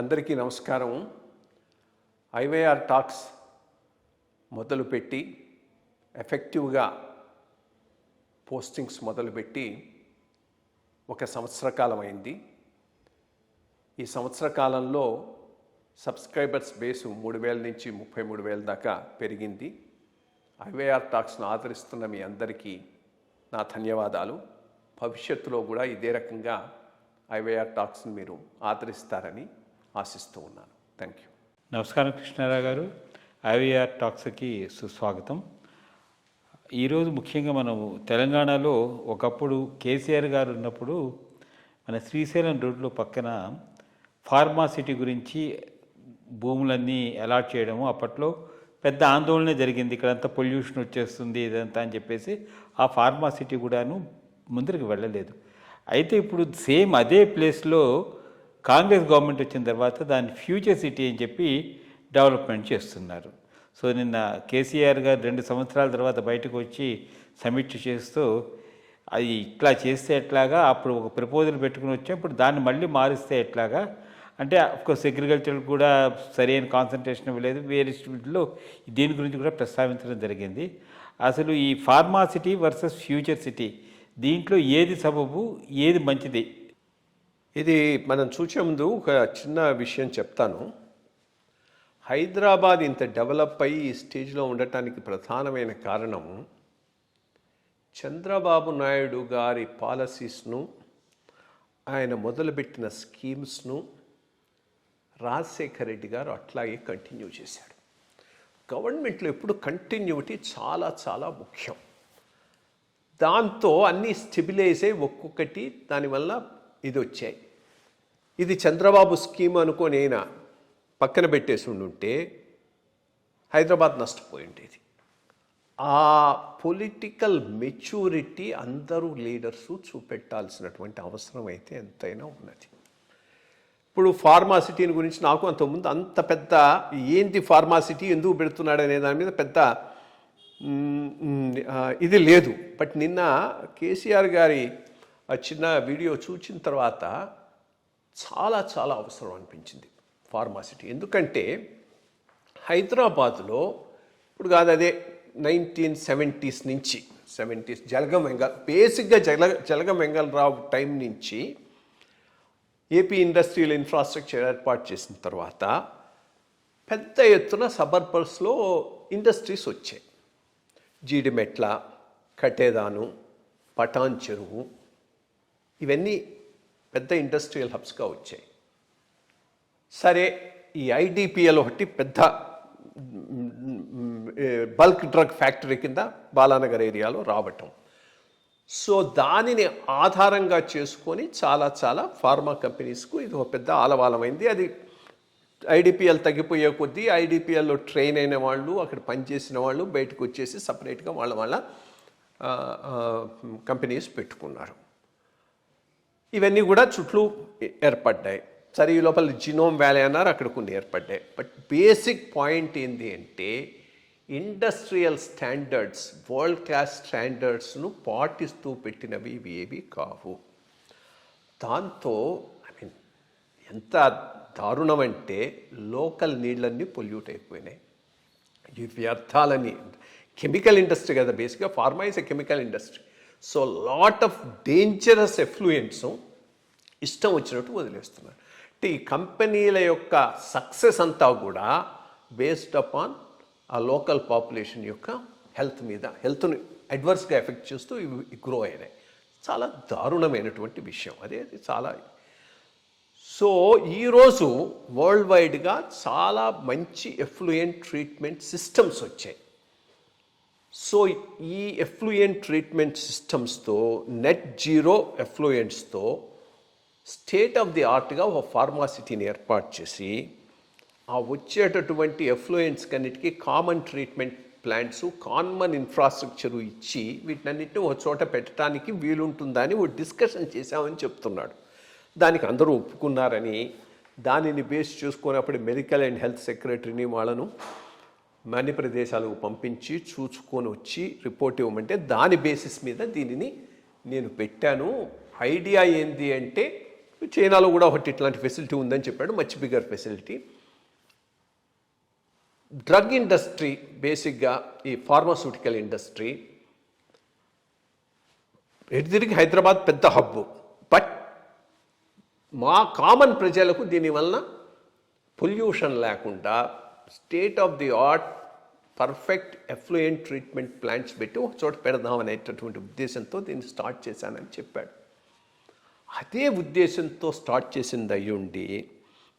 అందరికీ నమస్కారం. IYR talks మొదలుపెట్టి ఎఫెక్టివ్గా పోస్టింగ్స్ మొదలుపెట్టి ఒక సంవత్సర కాలం అయింది. ఈ సంవత్సర కాలంలో సబ్స్క్రైబర్స్ బేసు 3,000 నుంచి 33,000 దాకా పెరిగింది. ఐవైఆర్ టాక్స్ను ఆదరిస్తున్న మీ అందరికీ నా ధన్యవాదాలు. భవిష్యత్తులో కూడా ఇదే రకంగా ఐవైఆర్ టాక్స్ని మీరు ఆదరిస్తారని ఆశిస్తూ ఉన్నాను. Thank you. నమస్కారం కృష్ణారావు గారు. ఐవైఆర్ టాక్స్కి సుస్వాగతం. ఈరోజు ముఖ్యంగా మనం తెలంగాణలో ఒకప్పుడు కేసీఆర్ గారు ఉన్నప్పుడు మన శ్రీశైలం రోడ్లో పక్కన ఫార్మాసిటీ గురించి భూములన్నీ అలాట్ చేయడము అప్పట్లో పెద్ద ఆందోళన జరిగింది. ఇక్కడంతా పొల్యూషన్ వచ్చేస్తుంది ఇదంతా అని చెప్పేసి ఆ ఫార్మాసిటీ కూడాను ముందరికి వెళ్ళలేదు. అయితే ఇప్పుడు సేమ్ అదే ప్లేస్లో కాంగ్రెస్ గవర్నమెంట్ వచ్చిన తర్వాత దాన్ని ఫ్యూచర్ సిటీ అని చెప్పి డెవలప్మెంట్ చేస్తున్నారు. సో నిన్న కేసీఆర్ గారు 2 సంవత్సరాల తర్వాత బయటకు వచ్చి సమీక్ష చేస్తూ అది ఇట్లా చేస్తే ఎట్లాగా, అప్పుడు ఒక ప్రపోజల్ పెట్టుకుని వచ్చాం, ఇప్పుడు దాన్ని మళ్ళీ మారిస్తే ఎట్లాగా అంటే అఫ్కోర్స్ అగ్రికల్చర్ కూడా సరైన కాన్సన్ట్రేషన్ ఇవ్వలేదు. వేరే స్టూడియోలో దీని గురించి కూడా ప్రస్తావించడం జరిగింది. అసలు ఈ ఫార్మాసిటీ వర్సెస్ ఫ్యూచర్ సిటీ దీంట్లో ఏది సబబు, ఏది మంచిది? ఇది మనం చూసే ముందు ఒక చిన్న విషయం చెప్తాను. హైదరాబాద్ ఇంత డెవలప్ అయ్యి ఈ స్టేజ్లో ఉండటానికి ప్రధానమైన కారణం చంద్రబాబు నాయుడు గారి పాలసీస్ను, ఆయన మొదలుపెట్టిన స్కీమ్స్ను రాజశేఖర్ రెడ్డి గారు అట్లాగే కంటిన్యూ చేశాడు. గవర్నమెంట్లో ఎప్పుడు కంటిన్యూటీ చాలా చాలా ముఖ్యం. దాంతో అన్నీ స్టెబిలైజ్ అయ్యి ఒక్కొక్కటి దానివల్ల ఇది వచ్చాయి. ఇది చంద్రబాబు స్కీమ్ అనుకొని అయినా పక్కన పెట్టేసి ఉండుంటే హైదరాబాద్ నష్టపోయి ఉండేది. ఆ పొలిటికల్ మెచ్యూరిటీ అందరూ లీడర్సు చూపెట్టాల్సినటువంటి అవసరం అయితే ఎంతైనా ఉన్నది. ఇప్పుడు ఫార్మాసిటీని గురించి నాకు అంతకుముందు అంత పెద్ద ఏంటి ఫార్మాసిటీ ఎందుకు పెడుతున్నాడు అనే దాని మీద పెద్ద ఇది లేదు. బట్ నిన్న కేసీఆర్ గారి చిన్న వీడియో చూసిన తర్వాత చాలా చాలా అవసరం అనిపించింది ఫార్మాసిటీ. ఎందుకంటే హైదరాబాదులో ఇప్పుడు కాదు, అదే 1970s నుంచి 70s జలగం వెంగళ బేసిక్గా జలగం వెంగళరావు టైం నుంచి ఏపీ ఇండస్ట్రియల్ ఇన్ఫ్రాస్ట్రక్చర్ ఏర్పాటు చేసిన తర్వాత పెద్ద ఎత్తున సబర్బర్స్లో ఇండస్ట్రీస్ వచ్చాయి. జీడిమెట్ల, కటేదాను, పటాన్ చెరువు, ఇవన్నీ పెద్ద ఇండస్ట్రియల్ హబ్స్గా వచ్చాయి. సరే, ఈ ఐడిపిఎల్ ఒకటి పెద్ద బల్క్ డ్రగ్ ఫ్యాక్టరీ కింద బాలానగర్ ఏరియాలో రావటం. సో దానిని ఆధారంగా చేసుకొని చాలా చాలా ఫార్మా కంపెనీస్కు ఇది ఒక పెద్ద ఆలవాలమైంది. అది ఐడిపిఎల్ తగ్గిపోయే కొద్దీ ఐడిపిఎల్లో ట్రైన్ అయిన వాళ్ళు, అక్కడ పనిచేసిన వాళ్ళు బయటకు వచ్చేసి సపరేట్గా వాళ్ళ కంపెనీస్ పెట్టుకున్నారు. ఇవన్నీ కూడా చుట్టూ ఏర్పడ్డాయి. సరే, ఈ లోపల జినోమ్ వ్యాలీ అన్నారు, అక్కడ కొన్ని ఏర్పడ్డాయి. బట్ బేసిక్ పాయింట్ ఏంటి అంటే ఇండస్ట్రియల్ స్టాండర్డ్స్, వరల్డ్ క్లాస్ స్టాండర్డ్స్ను పాటిస్తూ పెట్టినవి ఇవి ఏవి కావు. దాంతో ఎంత దారుణం అంటే లోకల్ నీళ్ళన్నీ పొల్యూట్ అయిపోయినాయి. ఈ వ్యర్థాలని, కెమికల్ ఇండస్ట్రీ కదా బేసిక్గా, pharma is a chemical industry. So lot of dangerous effluents ఇష్టం వచ్చినట్టు వదిలేస్తున్నారు. అంటే ఈ కంపెనీల యొక్క సక్సెస్ అంతా కూడా బేస్డ్ అపాన్ ఆ లోకల్ పాపులేషన్ యొక్క హెల్త్ని అడ్వర్స్గా ఎఫెక్ట్ చేస్తూ ఇవి గ్రో అయినాయి. చాలా దారుణమైనటువంటి విషయం అదే. చాలా సో ఈరోజు వరల్డ్ వైడ్గా చాలా మంచి ఎఫ్లూయెంట్ ట్రీట్మెంట్ సిస్టమ్స్ వచ్చాయి. సో ఈ ఎఫ్లూయెంట్ ట్రీట్మెంట్ సిస్టమ్స్తో, నెట్ జీరో ఎఫ్లూయెంట్స్తో స్టేట్ ఆఫ్ ది ఆర్ట్గా ఒక ఫార్మాసిటీని ఏర్పాటు చేసి ఆ వచ్చేటటువంటి ఎఫ్లూయెంట్స్ కన్నిటికీ common treatment plants, common infrastructure ఇచ్చి వీటినన్నింటినీ ఒక చోట పెట్టడానికి వీలుంటుందని ఒక డిస్కషన్ చేశామని చెప్తున్నాడు. దానికి అందరూ ఒప్పుకున్నారని, దానిని బేస్ చేసుకొని అప్పుడు మెడికల్ అండ్ హెల్త్ సెక్రటరీని వాళ్ళను అన్ని ప్రదేశాలకు పంపించి చూసుకొని వచ్చి రిపోర్ట్ ఇవ్వమంటే దాని బేసిస్ మీద దీనిని నేను పెట్టాను. ఐడియా ఏంటి అంటే చైనాలో కూడా ఒకటి ఇట్లాంటి ఫెసిలిటీ ఉందని చెప్పాడు, much bigger facility. Drug industry బేసిక్గా ఈ ఫార్మాస్యూటికల్ ఇండస్ట్రీ ఎటుదిరిగి హైదరాబాద్ పెద్ద హబ్బు. బట్ మా కామన్ ప్రజలకు దీనివలన పొల్యూషన్ లేకుండా state of the art perfect effluent treatment plants పెట్టి ఒక చోట పెడదాం అనేటటువంటి ఉద్దేశంతో దీన్ని స్టార్ట్ చేశానని చెప్పాడు. అదే ఉద్దేశంతో స్టార్ట్ చేసింది అయ్యుండి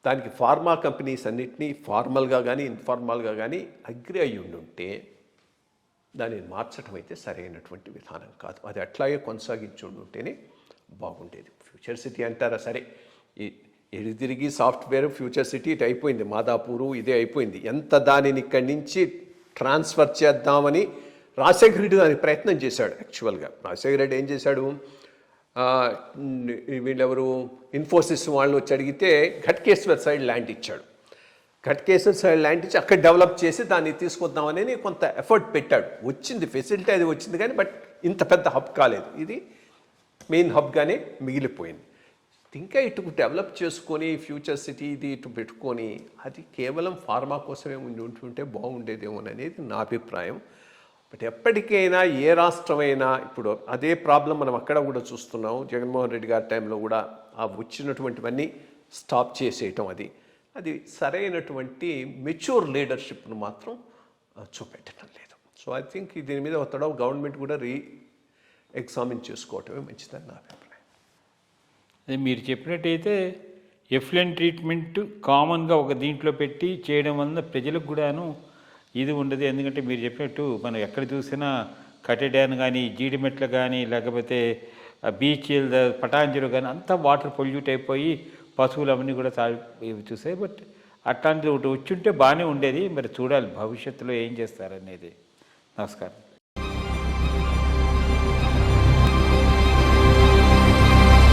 దానికి ఫార్మా కంపెనీస్ అన్నింటినీ ఫార్మల్గా కానీ ఇన్ఫార్మల్గా కానీ అగ్రి అయ్యుండి ఉంటే దానిని మార్చడం అయితే సరైనటువంటి విధానం కాదు. అది అట్లాగే కొనసాగించి ఉంటేనే బాగుండేది. ఫ్యూచర్ సిటీ అంటారా, సరే ఎడి తిరిగి సాఫ్ట్వేర్ ఫ్యూచర్ సిటీ ఇటు అయిపోయింది, మాదాపూరు ఇదే అయిపోయింది. ఎంత దానిని ఇక్కడి నుంచి ట్రాన్స్ఫర్ చేద్దామని రాజశేఖర రెడ్డి దానికి ప్రయత్నం చేశాడు. యాక్చువల్గా రాజశేఖర రెడ్డి ఏం చేశాడు, వీళ్ళెవరు ఇన్ఫోసిస్ వాళ్ళని వచ్చి అడిగితే ఘట్కేశ్వర్ సైడ్ ల్యాండ్ ఇచ్చాడు. ఘట్కేశ్వర్ సైడ్ ల్యాండ్ ఇచ్చి అక్కడ డెవలప్ చేసి దాన్ని తీసుకొద్దామని కొంత ఎఫర్ట్ పెట్టాడు. వచ్చింది ఫెసిలిటీ, అది వచ్చింది కానీ బట్ ఇంత పెద్ద హబ్ కాలేదు. ఇది మెయిన్ హబ్గానే మిగిలిపోయింది. ఇంకా ఇటు డెవలప్ చేసుకొని ఫ్యూచర్ సిటీ ఇది ఇటు పెట్టుకొని అది కేవలం ఫార్మా కోసమే ఉంటుంటే బాగుండేదేమోననేది నా అభిప్రాయం. బట్ ఎప్పటికైనా ఏ రాష్ట్రమైనా ఇప్పుడు అదే ప్రాబ్లం మనం అక్కడ కూడా చూస్తున్నాం. జగన్మోహన్ రెడ్డి గారి టైంలో కూడా ఆ వచ్చినటువంటివన్నీ స్టాప్ చేసేయటం అది సరైనటువంటి మెచ్యూర్ లీడర్షిప్ను మాత్రం చూపెట్టడం లేదు. సో ఐ థింక్ దీని మీద ఒత్తడం గవర్నమెంట్ కూడా ఎగ్జామిన్ చేసుకోవటమే మంచిదని నా అభిప్రాయం. అదే మీరు చెప్పినట్టయితే ఎఫ్లెంట్ ట్రీట్మెంట్ కామన్గా ఒక దీంట్లో పెట్టి చేయడం వలన ప్రజలకు కూడాను ఇది ఉండదు. ఎందుకంటే మీరు చెప్పినట్టు మనం ఎక్కడ చూసినా కట్టెడాన్ కానీ జీడిమెట్లు కానీ లేకపోతే బీచ్ పటాంజరు కానీ అంతా వాటర్ పొల్యూట్ అయిపోయి పశువులు అవన్నీ కూడా చూసాయి. బట్ అట్లాంటిది ఒకటి వచ్చి ఉంటే బాగానే ఉండేది. మరి చూడాలి భవిష్యత్తులో ఏం చేస్తారనేది. నమస్కారం.